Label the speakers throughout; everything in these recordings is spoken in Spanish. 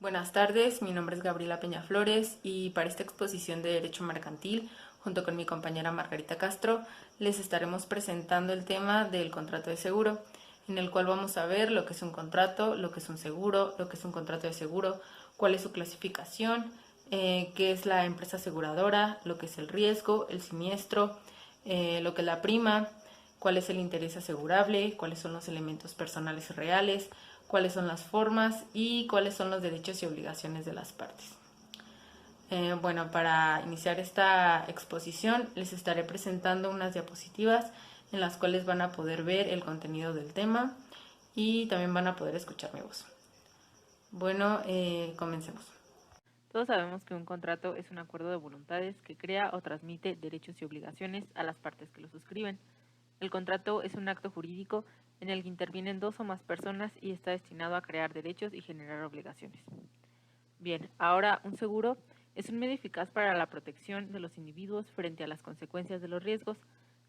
Speaker 1: Buenas tardes, mi nombre es Gabriela Peñaflores y para esta exposición de Derecho Mercantil, junto con mi compañera Margarita Castro, les estaremos presentando el tema del contrato de seguro, en el cual vamos a ver lo que es un contrato, lo que es un seguro, lo que es un contrato de seguro, cuál es su clasificación, qué es la empresa aseguradora, lo que es el riesgo, el siniestro, lo que es la prima, cuál es el interés asegurable, cuáles son los elementos personales y reales, cuáles son las formas y cuáles son los derechos y obligaciones de las partes. Bueno, para iniciar esta exposición les estaré presentando unas diapositivas en las cuales van a poder ver el contenido del tema y también van a poder escuchar mi voz. Bueno, comencemos.
Speaker 2: Todos sabemos que un contrato es un acuerdo de voluntades que crea o transmite derechos y obligaciones a las partes que lo suscriben. El contrato es un acto jurídico en el que intervienen dos o más personas y está destinado a crear derechos y generar obligaciones. Bien, ahora un seguro es un medio eficaz para la protección de los individuos frente a las consecuencias de los riesgos.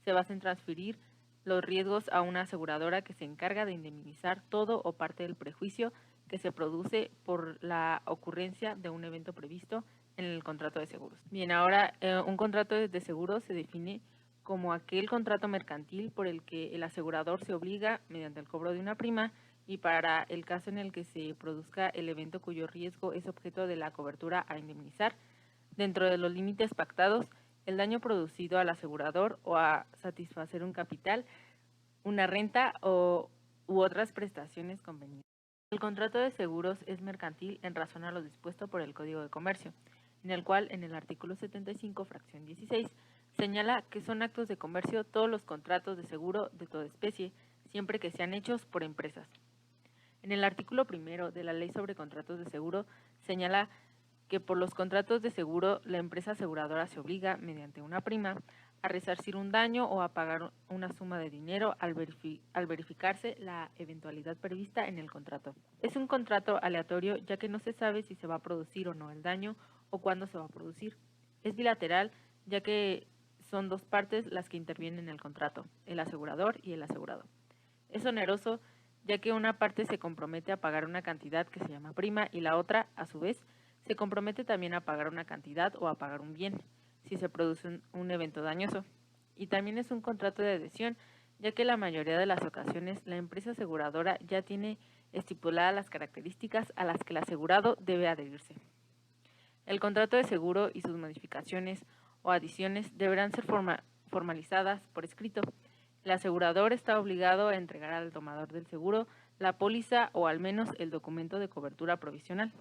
Speaker 2: Se basa en transferir los riesgos a una aseguradora que se encarga de indemnizar todo o parte del perjuicio que se produce por la ocurrencia de un evento previsto en el contrato de seguros. Bien, ahora un contrato de seguros se define como aquel contrato mercantil por el que el asegurador se obliga, mediante el cobro de una prima, y para el caso en el que se produzca el evento cuyo riesgo es objeto de la cobertura a indemnizar, dentro de los límites pactados, el daño producido al asegurador o a satisfacer un capital, una renta u otras prestaciones convenientes. El contrato de seguros es mercantil en razón a lo dispuesto por el Código de Comercio, en el cual, en el artículo 75, fracción 16, señala que son actos de comercio todos los contratos de seguro de toda especie, siempre que sean hechos por empresas. En el artículo primero de la Ley sobre Contratos de Seguro señala que por los contratos de seguro la empresa aseguradora se obliga, mediante una prima, a resarcir un daño o a pagar una suma de dinero al verificarse la eventualidad prevista en el contrato. Es un contrato aleatorio ya que no se sabe si se va a producir o no el daño o cuándo se va a producir. Es bilateral ya que son dos partes las que intervienen en el contrato, el asegurador y el asegurado. Es oneroso ya que una parte se compromete a pagar una cantidad que se llama prima y la otra, a su vez, se compromete también a pagar una cantidad o a pagar un bien, si se produce un evento dañoso. Y también es un contrato de adhesión, ya que la mayoría de las ocasiones la empresa aseguradora ya tiene estipuladas las características a las que el asegurado debe adherirse. El contrato de seguro y sus modificaciones o adiciones deberán ser formalizadas por escrito. El asegurador está obligado a entregar al tomador del seguro la póliza o al menos el documento de cobertura provisional.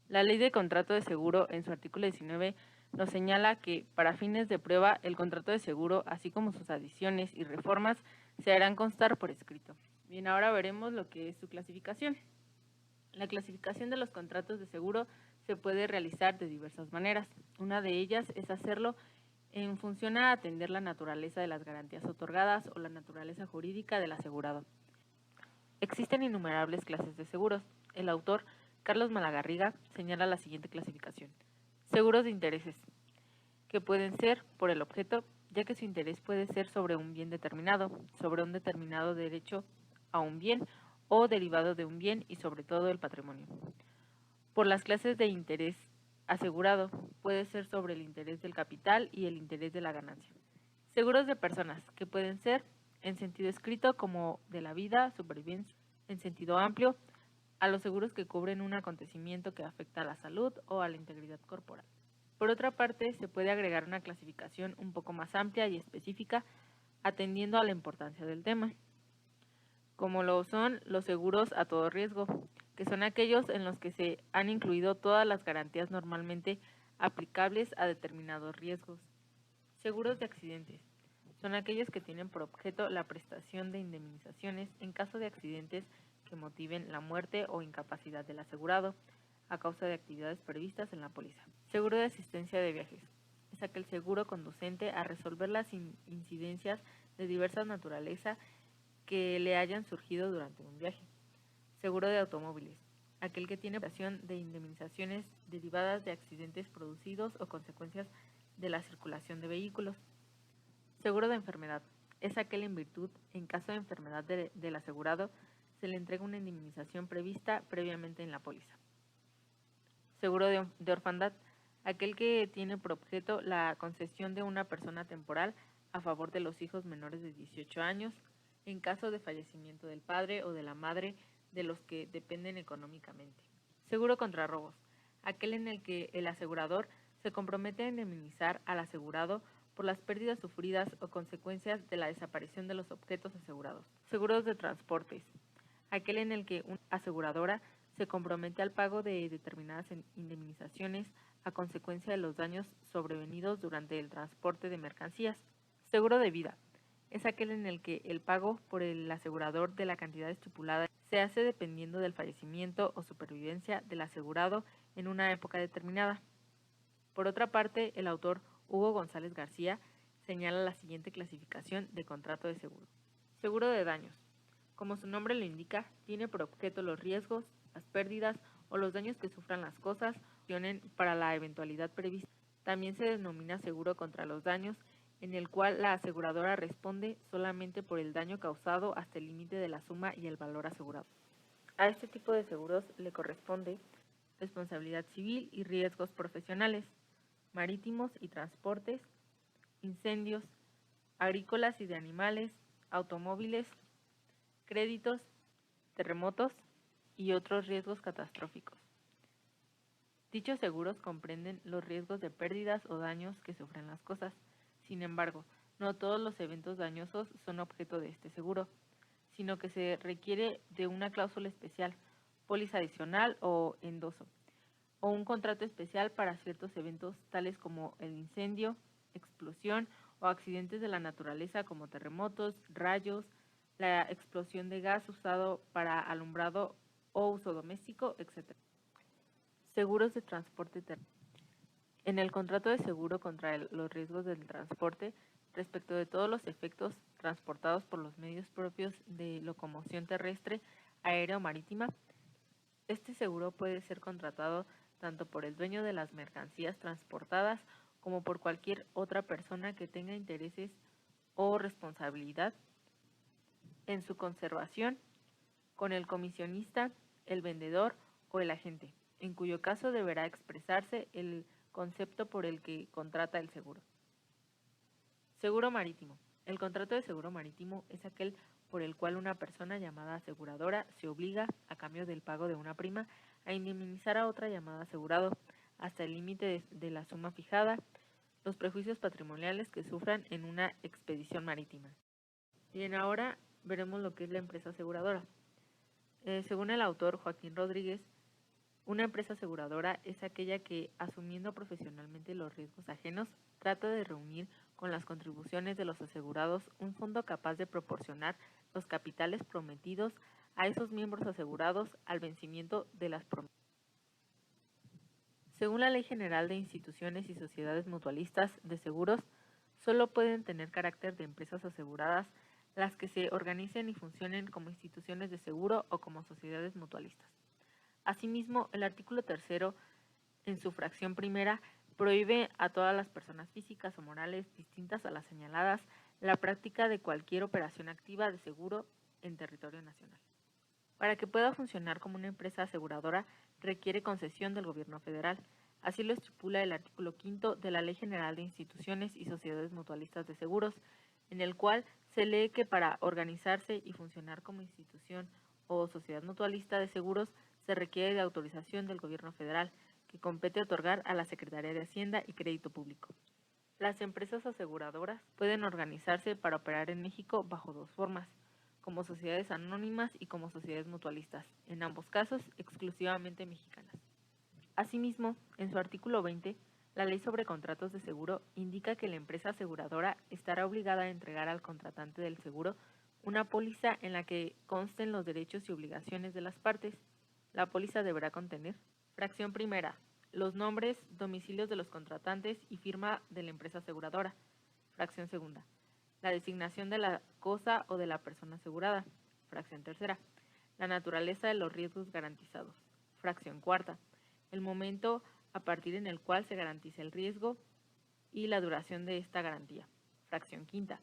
Speaker 2: La Ley de Contrato de Seguro, en su artículo 19, nos señala que, para fines de prueba, el contrato de seguro, así como sus adiciones y reformas, se harán constar por escrito. Bien, ahora veremos lo que es su clasificación. La clasificación de los contratos de seguro se puede realizar de diversas maneras. Una de ellas es hacerlo en función a atender la naturaleza de las garantías otorgadas o la naturaleza jurídica del asegurado. Existen innumerables clases de seguros. El autor, Carlos Malagarriga, señala la siguiente clasificación. Seguros de intereses, que pueden ser por el objeto, ya que su interés puede ser sobre un bien determinado, sobre un determinado derecho a un bien o derivado de un bien y sobre todo el patrimonio. Por las clases de interés asegurado, puede ser sobre el interés del capital y el interés de la ganancia. Seguros de personas, que pueden ser en sentido escrito como de la vida, supervivencia, en sentido amplio, a los seguros que cubren un acontecimiento que afecta a la salud o a la integridad corporal. Por otra parte, se puede agregar una clasificación un poco más amplia y específica, atendiendo a la importancia del tema, como lo son los seguros a todo riesgo, que son aquellos en los que se han incluido todas las garantías normalmente aplicables a determinados riesgos. Seguros de accidentes. Son aquellos que tienen por objeto la prestación de indemnizaciones en caso de accidentes que motiven la muerte o incapacidad del asegurado a causa de actividades previstas en la póliza. Seguro de asistencia de viajes. Es aquel seguro conducente a resolver las incidencias de diversa naturaleza que le hayan surgido durante un viaje. Seguro de automóviles. Aquel que tiene prestación de indemnizaciones derivadas de accidentes producidos o consecuencias de la circulación de vehículos. Seguro de enfermedad. Es aquel en virtud, en caso de enfermedad del asegurado, se le entrega una indemnización prevista previamente en la póliza. Seguro de orfandad, aquel que tiene por objeto la concesión de una persona temporal a favor de los hijos menores de 18 años en caso de fallecimiento del padre o de la madre de los que dependen económicamente. Seguro contra robos, aquel en el que el asegurador se compromete a indemnizar al asegurado por las pérdidas sufridas o consecuencias de la desaparición de los objetos asegurados. Seguros de transportes, aquel en el que una aseguradora se compromete al pago de determinadas indemnizaciones a consecuencia de los daños sobrevenidos durante el transporte de mercancías. Seguro de vida es aquel en el que el pago por el asegurador de la cantidad estipulada se hace dependiendo del fallecimiento o supervivencia del asegurado en una época determinada. Por otra parte, el autor Hugo González García señala la siguiente clasificación de contrato de seguro. Seguro de daños. Como su nombre lo indica, tiene por objeto los riesgos, las pérdidas o los daños que sufran las cosas para la eventualidad prevista. También se denomina seguro contra los daños, en el cual la aseguradora responde solamente por el daño causado hasta el límite de la suma y el valor asegurado. A este tipo de seguros le corresponde responsabilidad civil y riesgos profesionales, marítimos y transportes, incendios, agrícolas y de animales, automóviles, créditos, terremotos y otros riesgos catastróficos. Dichos seguros comprenden los riesgos de pérdidas o daños que sufren las cosas. Sin embargo, no todos los eventos dañosos son objeto de este seguro, sino que se requiere de una cláusula especial, póliza adicional o endoso, o un contrato especial para ciertos eventos tales como el incendio, explosión o accidentes de la naturaleza como terremotos, rayos, la explosión de gas usado para alumbrado o uso doméstico, etc. Seguros de transporte terrestre. En el contrato de seguro contra los riesgos del transporte, respecto de todos los efectos transportados por los medios propios de locomoción terrestre, aérea o marítima, este seguro puede ser contratado tanto por el dueño de las mercancías transportadas como por cualquier otra persona que tenga intereses o responsabilidad en su conservación, con el comisionista, el vendedor o el agente, en cuyo caso deberá expresarse el concepto por el que contrata el seguro. Seguro marítimo. El contrato de seguro marítimo es aquel por el cual una persona llamada aseguradora se obliga, a cambio del pago de una prima, a indemnizar a otra llamada asegurado hasta el límite de la suma fijada, los prejuicios patrimoniales que sufran en una expedición marítima. Bien, ahora veremos lo que es la empresa aseguradora. Según el autor Joaquín Rodríguez, una empresa aseguradora es aquella que, asumiendo profesionalmente los riesgos ajenos, trata de reunir con las contribuciones de los asegurados un fondo capaz de proporcionar los capitales prometidos a esos miembros asegurados al vencimiento de las promesas. Según la Ley General de Instituciones y Sociedades Mutualistas de Seguros, solo pueden tener carácter de empresas aseguradas las que se organicen y funcionen como instituciones de seguro o como sociedades mutualistas. Asimismo, el artículo 3, en su fracción primera, prohíbe a todas las personas físicas o morales distintas a las señaladas la práctica de cualquier operación activa de seguro en territorio nacional. Para que pueda funcionar como una empresa aseguradora, requiere concesión del Gobierno federal. Así lo estipula el artículo 5 de la Ley General de Instituciones y Sociedades Mutualistas de Seguros, en el cual se lee que para organizarse y funcionar como institución o sociedad mutualista de seguros se requiere de autorización del Gobierno federal, que compete otorgar a la Secretaría de Hacienda y Crédito Público. Las empresas aseguradoras pueden organizarse para operar en México bajo dos formas, como sociedades anónimas y como sociedades mutualistas, en ambos casos exclusivamente mexicanas. Asimismo, en su artículo 20, la Ley sobre Contratos de Seguro indica que la empresa aseguradora estará obligada a entregar al contratante del seguro una póliza en la que consten los derechos y obligaciones de las partes. La póliza deberá contener: fracción primera, los nombres, domicilios de los contratantes y firma de la empresa aseguradora. Fracción segunda, la designación de la cosa o de la persona asegurada. Fracción tercera, la naturaleza de los riesgos garantizados. Fracción cuarta, el momento a partir en el cual se garantiza el riesgo y la duración de esta garantía. Fracción quinta,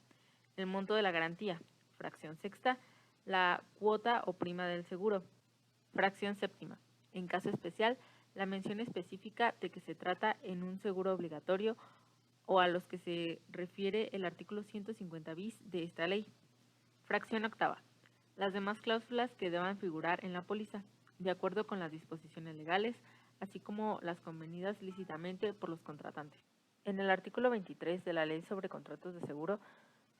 Speaker 2: el monto de la garantía. Fracción sexta, la cuota o prima del seguro. Fracción séptima, en caso especial, la mención específica de que se trata en un seguro obligatorio o a los que se refiere el artículo 150 bis de esta ley. Fracción octava. Las demás cláusulas que deban figurar en la póliza, de acuerdo con las disposiciones legales, así como las convenidas lícitamente por los contratantes. En el artículo 23 de la Ley sobre Contratos de Seguro,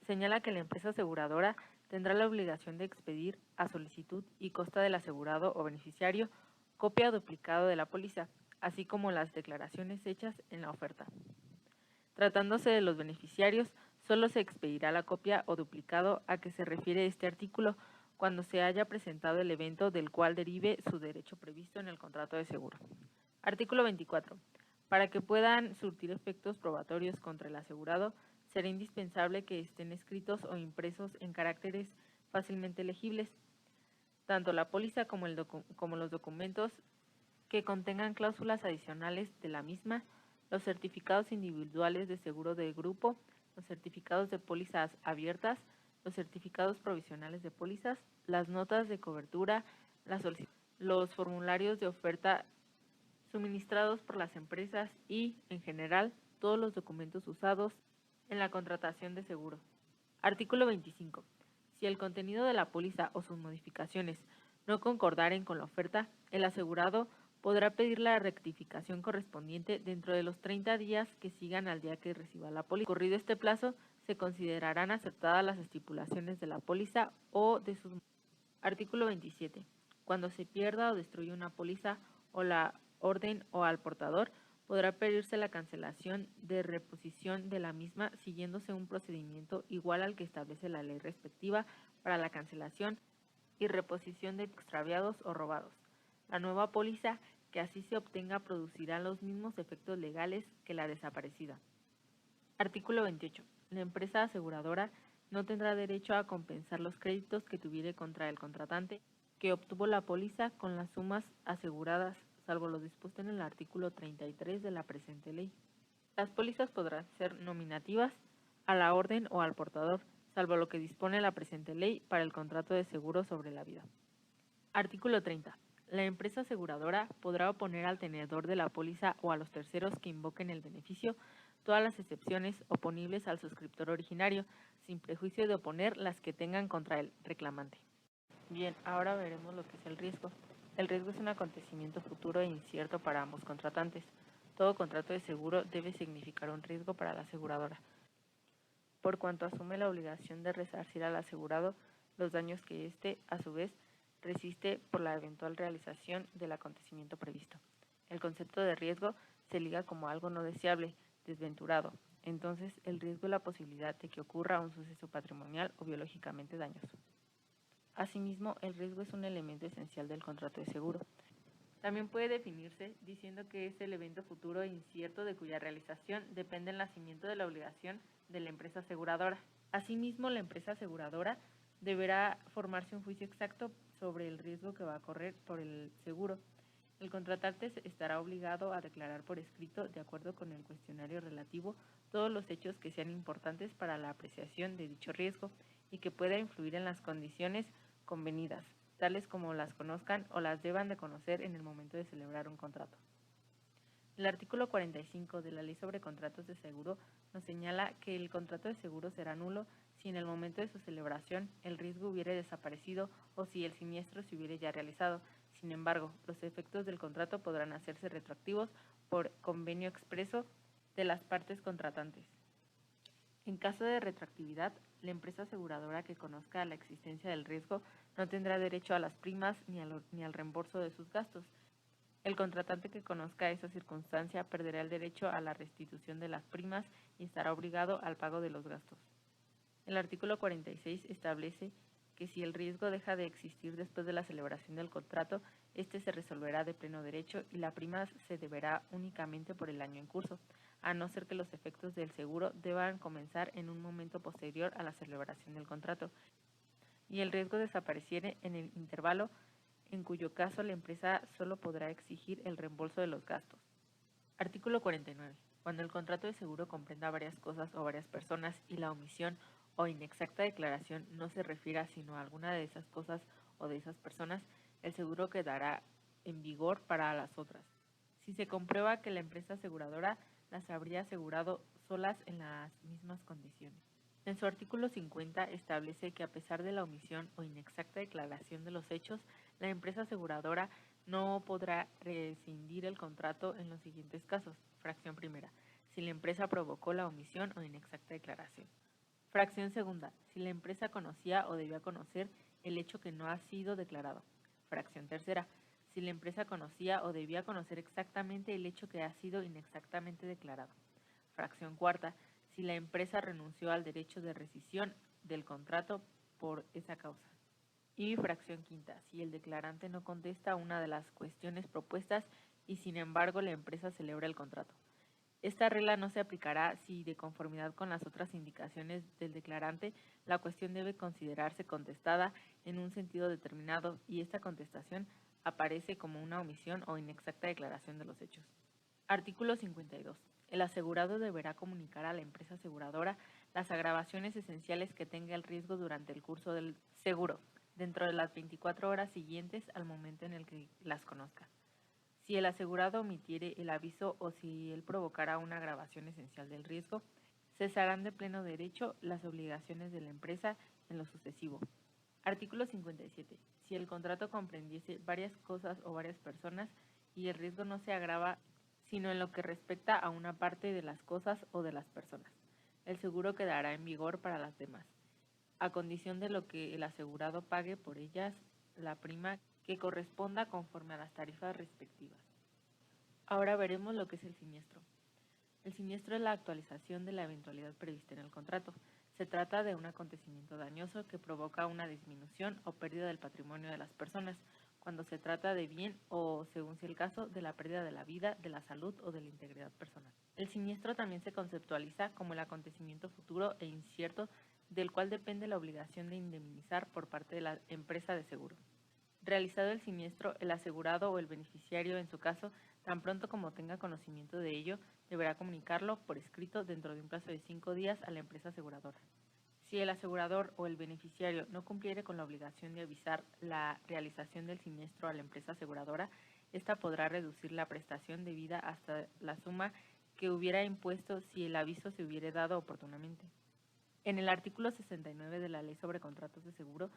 Speaker 2: señala que la empresa aseguradora tendrá la obligación de expedir, a solicitud y costa del asegurado o beneficiario, copia o duplicado de la póliza, así como las declaraciones hechas en la oferta. Tratándose de los beneficiarios, solo se expedirá la copia o duplicado a que se refiere este artículo cuando se haya presentado el evento del cual derive su derecho previsto en el contrato de seguro. Artículo 24. Para que puedan surtir efectos probatorios contra el asegurado, será indispensable que estén escritos o impresos en caracteres fácilmente legibles, tanto la póliza como los documentos que contengan cláusulas adicionales de la misma, los certificados individuales de seguro de grupo, los certificados de pólizas abiertas, los certificados provisionales de pólizas, las notas de cobertura, los formularios de oferta suministrados por las empresas y, en general, todos los documentos usados en la contratación de seguro. Artículo 25. Si el contenido de la póliza o sus modificaciones no concordaren con la oferta, el asegurado podrá pedir la rectificación correspondiente dentro de los 30 días que sigan al día que reciba la póliza. Corrido este plazo, se considerarán aceptadas las estipulaciones de la póliza o de sus... Artículo 27. Cuando se pierda o destruya una póliza o la orden o al portador, podrá pedirse la cancelación de reposición de la misma siguiéndose un procedimiento igual al que establece la ley respectiva para la cancelación y reposición de extraviados o robados. La nueva póliza que así se obtenga producirá los mismos efectos legales que la desaparecida. Artículo 28. La empresa aseguradora no tendrá derecho a compensar los créditos que tuviere contra el contratante que obtuvo la póliza con las sumas aseguradas, salvo lo dispuesto en el artículo 33 de la presente ley. Las pólizas podrán ser nominativas a la orden o al portador, salvo lo que dispone la presente ley para el contrato de seguro sobre la vida. Artículo 30. La empresa aseguradora podrá oponer al tenedor de la póliza o a los terceros que invoquen el beneficio todas las excepciones oponibles al suscriptor originario, sin prejuicio de oponer las que tengan contra el reclamante. Bien, ahora veremos lo que es el riesgo. El riesgo es un acontecimiento futuro e incierto para ambos contratantes. Todo contrato de seguro debe significar un riesgo para la aseguradora, por cuanto asume la obligación de resarcir al asegurado los daños que éste, a su vez, resiste por la eventual realización del acontecimiento previsto. El concepto de riesgo se liga como algo no deseable, desventurado. Entonces, el riesgo es la posibilidad de que ocurra un suceso patrimonial o biológicamente dañoso. Asimismo, el riesgo es un elemento esencial del contrato de seguro. También puede definirse diciendo que es el evento futuro e incierto de cuya realización depende el nacimiento de la obligación de la empresa aseguradora. Asimismo, la empresa aseguradora deberá formarse un juicio exacto sobre el riesgo que va a correr por el seguro. El contratante estará obligado a declarar por escrito, de acuerdo con el cuestionario relativo, todos los hechos que sean importantes para la apreciación de dicho riesgo y que pueda influir en las condiciones convenidas, tales como las conozcan o las deban de conocer en el momento de celebrar un contrato. El artículo 45 de la Ley sobre Contratos de Seguro nos señala que el contrato de seguro será nulo si en el momento de su celebración el riesgo hubiere desaparecido o si el siniestro se hubiere ya realizado. Sin embargo, los efectos del contrato podrán hacerse retroactivos por convenio expreso de las partes contratantes. En caso de retroactividad, la empresa aseguradora que conozca la existencia del riesgo no tendrá derecho a las primas ni al reembolso de sus gastos. El contratante que conozca esa circunstancia perderá el derecho a la restitución de las primas y estará obligado al pago de los gastos. El artículo 46 establece que si el riesgo deja de existir después de la celebración del contrato, este se resolverá de pleno derecho y la prima se deberá únicamente por el año en curso, a no ser que los efectos del seguro deban comenzar en un momento posterior a la celebración del contrato y el riesgo desapareciere en el intervalo, en cuyo caso la empresa solo podrá exigir el reembolso de los gastos. Artículo 49. Cuando el contrato de seguro comprenda varias cosas o varias personas y la omisión o inexacta declaración no se refiera sino a alguna de esas cosas o de esas personas, el seguro quedará en vigor para las otras. si se comprueba que la empresa aseguradora las habría asegurado solas en las mismas condiciones. En su artículo 50 establece que a pesar de la omisión o inexacta declaración de los hechos, la empresa aseguradora no podrá rescindir el contrato en los siguientes casos. Fracción primera, si la empresa provocó la omisión o inexacta declaración. Fracción segunda, si la empresa conocía o debía conocer el hecho que no ha sido declarado. Fracción tercera, si la empresa conocía o debía conocer exactamente el hecho que ha sido inexactamente declarado. Fracción cuarta, si la empresa renunció al derecho de rescisión del contrato por esa causa. Y fracción quinta, si el declarante no contesta una de las cuestiones propuestas y sin embargo la empresa celebra el contrato. Esta regla no se aplicará si, de conformidad con las otras indicaciones del declarante, la cuestión debe considerarse contestada en un sentido determinado y esta contestación aparece como una omisión o inexacta declaración de los hechos. Artículo 52. El asegurado deberá comunicar a la empresa aseguradora las agravaciones esenciales que tenga el riesgo durante el curso del seguro, dentro de las 24 horas siguientes al momento en el que las conozca. Si el asegurado omitiere el aviso o si él provocará una agravación esencial del riesgo, cesarán de pleno derecho las obligaciones de la empresa en lo sucesivo. Artículo 57. Si el contrato comprendiese varias cosas o varias personas y el riesgo no se agrava sino en lo que respecta a una parte de las cosas o de las personas, el seguro quedará en vigor para las demás, a condición de lo que el asegurado pague por ellas la prima que corresponda conforme a las tarifas respectivas. Ahora veremos lo que es el siniestro. El siniestro es la actualización de la eventualidad prevista en el contrato. Se trata de un acontecimiento dañoso que provoca una disminución o pérdida del patrimonio de las personas, cuando se trata de bien o, según sea el caso, de la pérdida de la vida, de la salud o de la integridad personal. El siniestro también se conceptualiza como el acontecimiento futuro e incierto del cual depende la obligación de indemnizar por parte de la empresa de seguro. Realizado el siniestro, el asegurado o el beneficiario, en su caso, tan pronto como tenga conocimiento de ello, deberá comunicarlo por escrito dentro de un plazo de 5 días a la empresa aseguradora. Si el asegurador o el beneficiario no cumpliere con la obligación de avisar la realización del siniestro a la empresa aseguradora, ésta podrá reducir la prestación debida hasta la suma que hubiera impuesto si el aviso se hubiera dado oportunamente. En el artículo 69 de la Ley sobre Contratos de Seguro,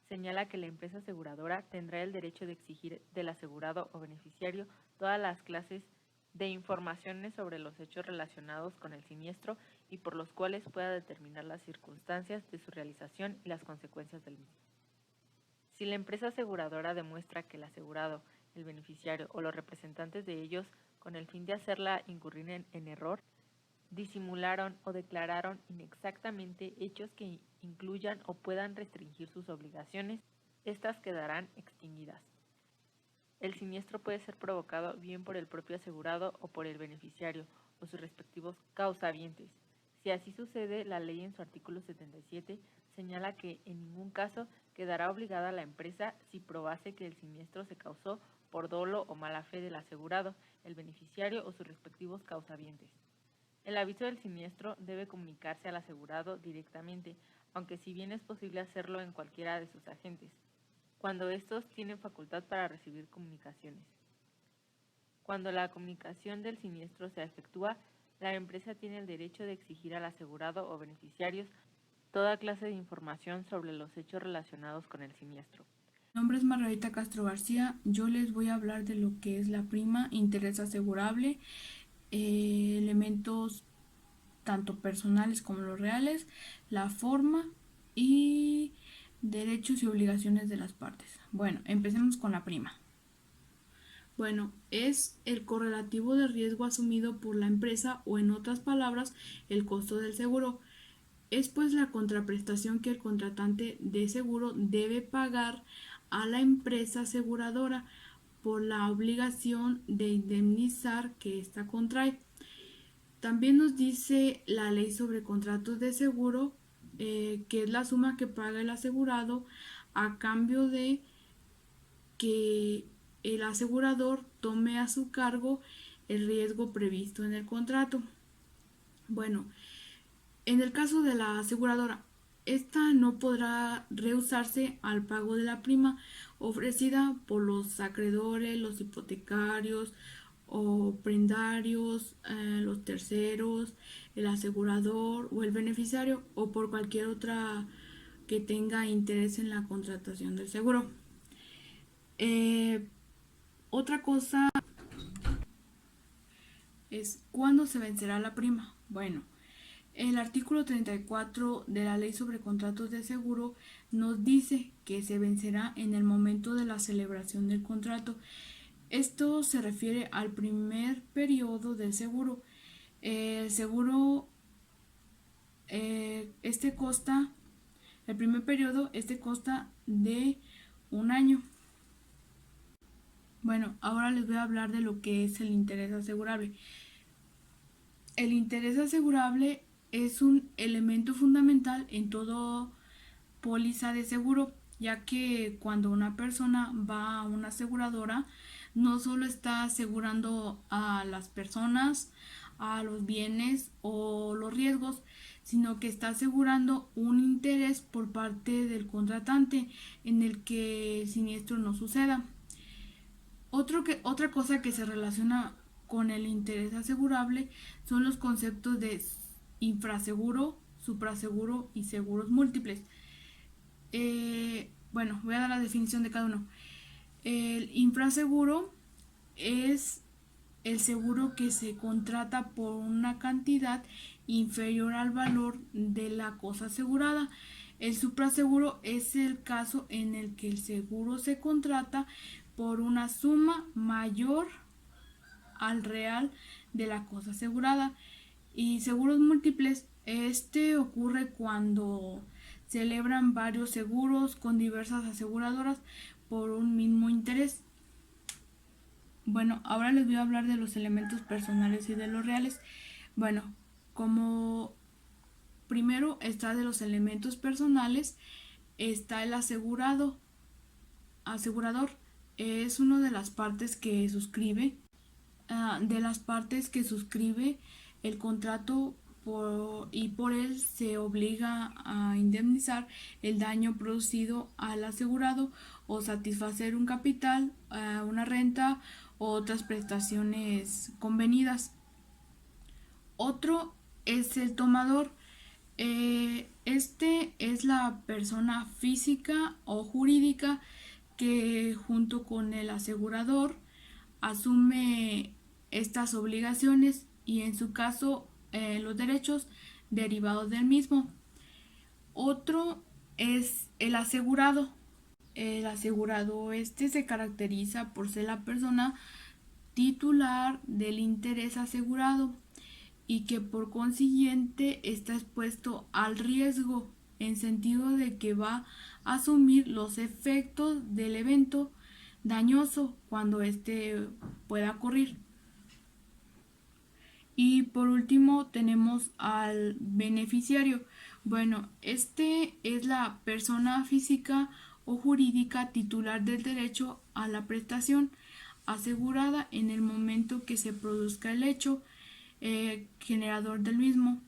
Speaker 2: señala que la empresa aseguradora tendrá el derecho de exigir del asegurado o beneficiario todas las clases de informaciones sobre los hechos relacionados con el siniestro y por los cuales pueda determinar las circunstancias de su realización y las consecuencias del mismo. Si la empresa aseguradora demuestra que el asegurado, el beneficiario o los representantes de ellos, con el fin de hacerla incurrir en error, disimularon o declararon inexactamente hechos que incluyan o puedan restringir sus obligaciones, estas quedarán extinguidas. El siniestro puede ser provocado bien por el propio asegurado o por el beneficiario o sus respectivos causavientes. Si así sucede, la ley en su artículo 77 señala que en ningún caso quedará obligada la empresa si probase que el siniestro se causó por dolo o mala fe del asegurado, el beneficiario o sus respectivos causavientes. El aviso del siniestro debe comunicarse al asegurado directamente, aunque si bien es posible hacerlo en cualquiera de sus agentes, cuando estos tienen facultad para recibir comunicaciones. Cuando la comunicación del siniestro se efectúa, la empresa tiene el derecho de exigir al asegurado o beneficiarios toda clase de información sobre los hechos relacionados con el siniestro.
Speaker 3: Mi nombre es Margarita Castro García. Yo les voy a hablar de lo que es la prima, interés asegurable, elementos tanto personales como los reales, la forma y derechos y obligaciones de las partes. Bueno, empecemos con la prima. Bueno, es el correlativo de riesgo asumido por la empresa o, en otras palabras, el costo del seguro. Es pues la contraprestación que el contratante de seguro debe pagar a la empresa aseguradora por la obligación de indemnizar que ésta contrae. También nos dice la ley sobre contratos de seguro, que es la suma que paga el asegurado a cambio de que el asegurador tome a su cargo el riesgo previsto en el contrato. Bueno, en el caso de la aseguradora, esta no podrá rehusarse al pago de la prima ofrecida por los acreedores, los hipotecarios o prendarios, los terceros, el asegurador o el beneficiario o por cualquier otra que tenga interés en la contratación del seguro. Otra cosa es cuándo se vencerá la prima. Bueno, el artículo 34 de la Ley sobre Contratos de Seguro nos dice que se vencerá en el momento de la celebración del contrato. Esto se refiere al primer periodo del seguro. El seguro, el primer periodo, consta de un año. Bueno, ahora les voy a hablar de lo que es el interés asegurable. El interés asegurable es un elemento fundamental en todo póliza de seguro, ya que cuando una persona va a una aseguradora, no solo está asegurando a las personas, a los bienes o los riesgos, sino que está asegurando un interés por parte del contratante en el que el siniestro no suceda. Otra cosa que se relaciona con el interés asegurable son los conceptos de infraseguro, supraseguro y seguros múltiples. Bueno, voy a dar la definición de cada uno. El infraseguro es el seguro que se contrata por una cantidad inferior al valor de la cosa asegurada. El supraseguro es el caso en el que el seguro se contrata por una suma mayor al real de la cosa asegurada. Y seguros múltiples, ocurre cuando celebran varios seguros con diversas aseguradoras por un mismo interés. Bueno, ahora les voy a hablar de los elementos personales y de los reales. Bueno, como primero está de los elementos personales, está el asegurador. Es una de las partes que suscribe, el contrato y por él se obliga a indemnizar el daño producido al asegurado o satisfacer un capital, una renta o otras prestaciones convenidas. Otro es el tomador. Es la persona física o jurídica que junto con el asegurador asume estas obligaciones y en su caso los derechos derivados del mismo. Otro es el asegurado. El asegurado se caracteriza por ser la persona titular del interés asegurado y que por consiguiente está expuesto al riesgo en sentido de que va a asumir los efectos del evento dañoso cuando pueda ocurrir. Y por último tenemos al beneficiario. Bueno, es la persona física o jurídica titular del derecho a la prestación asegurada en el momento que se produzca el hecho generador del mismo.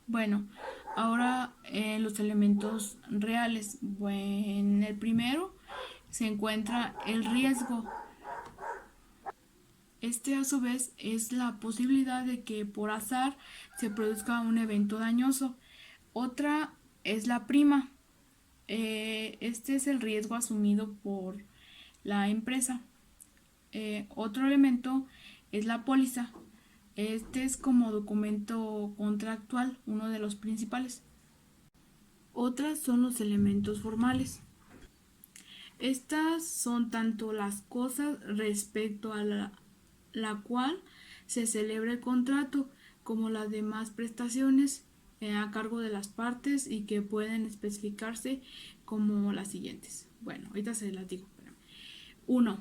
Speaker 3: Bueno, ahora los elementos reales. Bueno, en el primero se encuentra el riesgo. A su vez es la posibilidad de que por azar se produzca un evento dañoso. Otra es la prima. Es el riesgo asumido por la empresa. Otro elemento es la póliza. Es como documento contractual, uno de los principales. Otras son los elementos formales. Estas son tanto las cosas respecto a la cual se celebra el contrato como las demás prestaciones a cargo de las partes y que pueden especificarse como las siguientes. Bueno, ahorita se las digo. 1.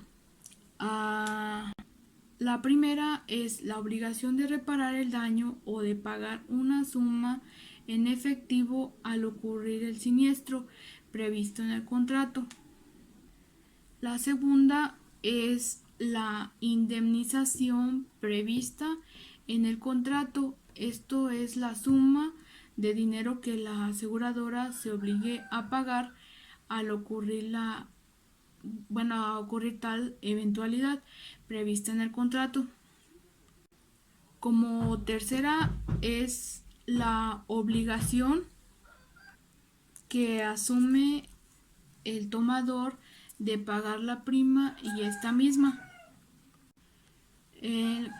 Speaker 3: La primera es la obligación de reparar el daño o de pagar una suma en efectivo al ocurrir el siniestro previsto en el contrato. La segunda es la indemnización prevista en el contrato. Esto es la suma de dinero que la aseguradora se obligue a pagar al ocurrir la a ocurrir tal eventualidad prevista en el contrato. Como tercera es la obligación que asume el tomador de pagar la prima y esta misma.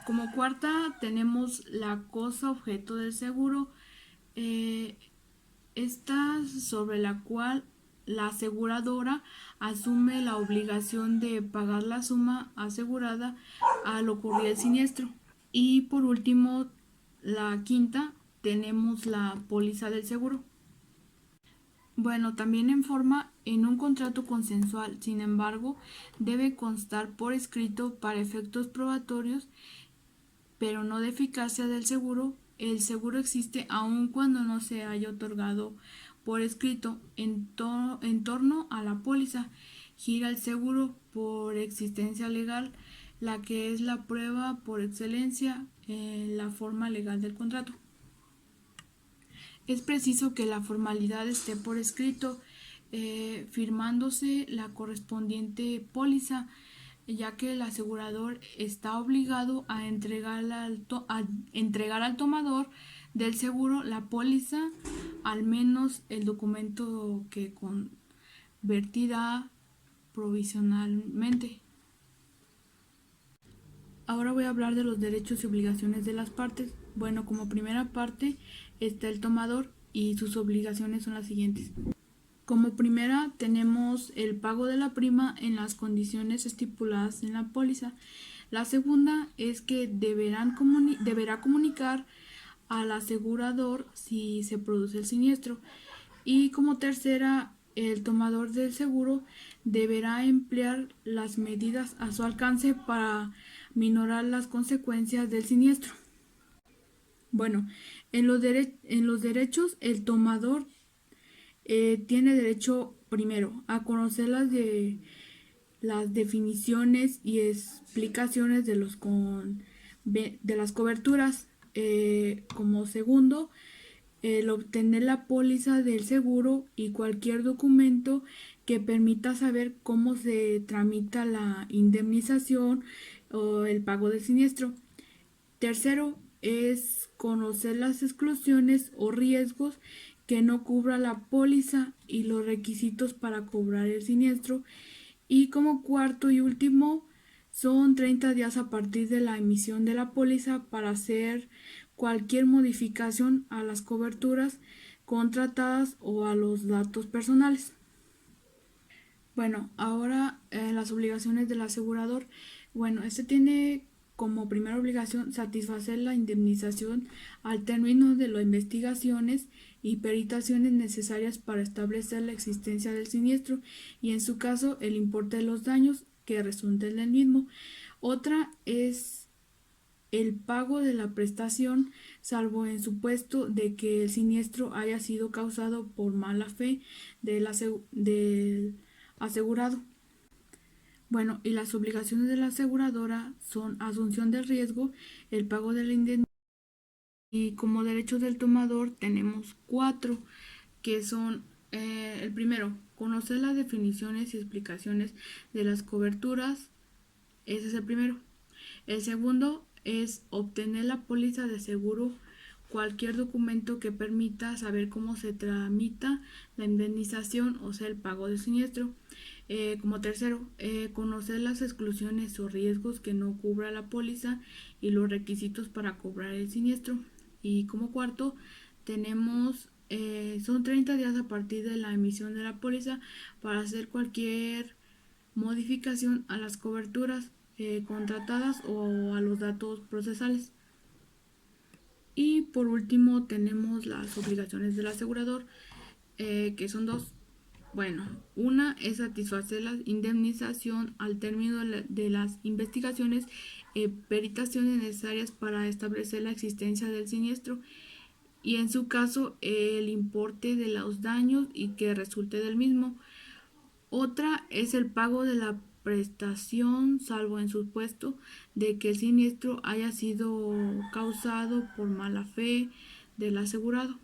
Speaker 3: Como cuarta tenemos la cosa objeto del seguro, esta sobre la cual la aseguradora asume la obligación de pagar la suma asegurada al ocurrir el siniestro. Y por último, la quinta, tenemos la póliza del seguro. Bueno, también en un contrato consensual, sin embargo, debe constar por escrito para efectos probatorios, pero no de eficacia del seguro. El seguro existe aun cuando no se haya otorgado por escrito en torno a la póliza. Gira el seguro por existencia legal, la que es la prueba por excelencia en la forma legal del contrato. Es preciso que la formalidad esté por escrito, firmándose la correspondiente póliza, ya que el asegurador está obligado a entregar al tomador del seguro la póliza, al menos el documento que convertirá provisionalmente. Ahora voy a hablar de los derechos y obligaciones de las partes. Bueno, como primera parte está el tomador y sus obligaciones son las siguientes. Como primera tenemos el pago de la prima en las condiciones estipuladas en la póliza. La segunda es que deberá comunicar al asegurador si se produce el siniestro. Y como tercera, el tomador del seguro deberá emplear las medidas a su alcance para minorar las consecuencias del siniestro. Bueno, en los derechos, el tomador tiene derecho primero a conocer las definiciones y explicaciones de las coberturas. Como segundo, el obtener la póliza del seguro y cualquier documento que permita saber cómo se tramita la indemnización o el pago del siniestro. Tercero, es conocer las exclusiones o riesgos que no cubra la póliza y los requisitos para cobrar el siniestro. Y como cuarto y último, son 30 días a partir de la emisión de la póliza para hacer cualquier modificación a las coberturas contratadas o a los datos personales. Bueno, ahora las obligaciones del asegurador. Bueno, este tiene como primera obligación satisfacer la indemnización al término de las investigaciones y peritaciones necesarias para establecer la existencia del siniestro y en su caso el importe de los daños que resulten del mismo. Otra es el pago de la prestación, salvo en supuesto de que el siniestro haya sido causado por mala fe del asegurado. Bueno, y las obligaciones de la aseguradora son asunción del riesgo, el pago de la indemnización y como derechos del tomador tenemos 4, que son el primero, conocer las definiciones y explicaciones de las coberturas, ese es el primero. El segundo es obtener la póliza de seguro, cualquier documento que permita saber cómo se tramita la indemnización, o sea, el pago del siniestro. Como tercero, conocer las exclusiones o riesgos que no cubra la póliza y los requisitos para cobrar el siniestro. Y como cuarto, tenemos son 30 días a partir de la emisión de la póliza para hacer cualquier modificación a las coberturas contratadas o a los datos procesales. Y por último tenemos las obligaciones del asegurador, que son 2. Bueno, una es satisfacer la indemnización al término de las investigaciones peritaciones necesarias para establecer la existencia del siniestro y en su caso el importe de los daños y que resulte del mismo. Otra es el pago de la prestación, salvo en supuesto de que el siniestro haya sido causado por mala fe del asegurado.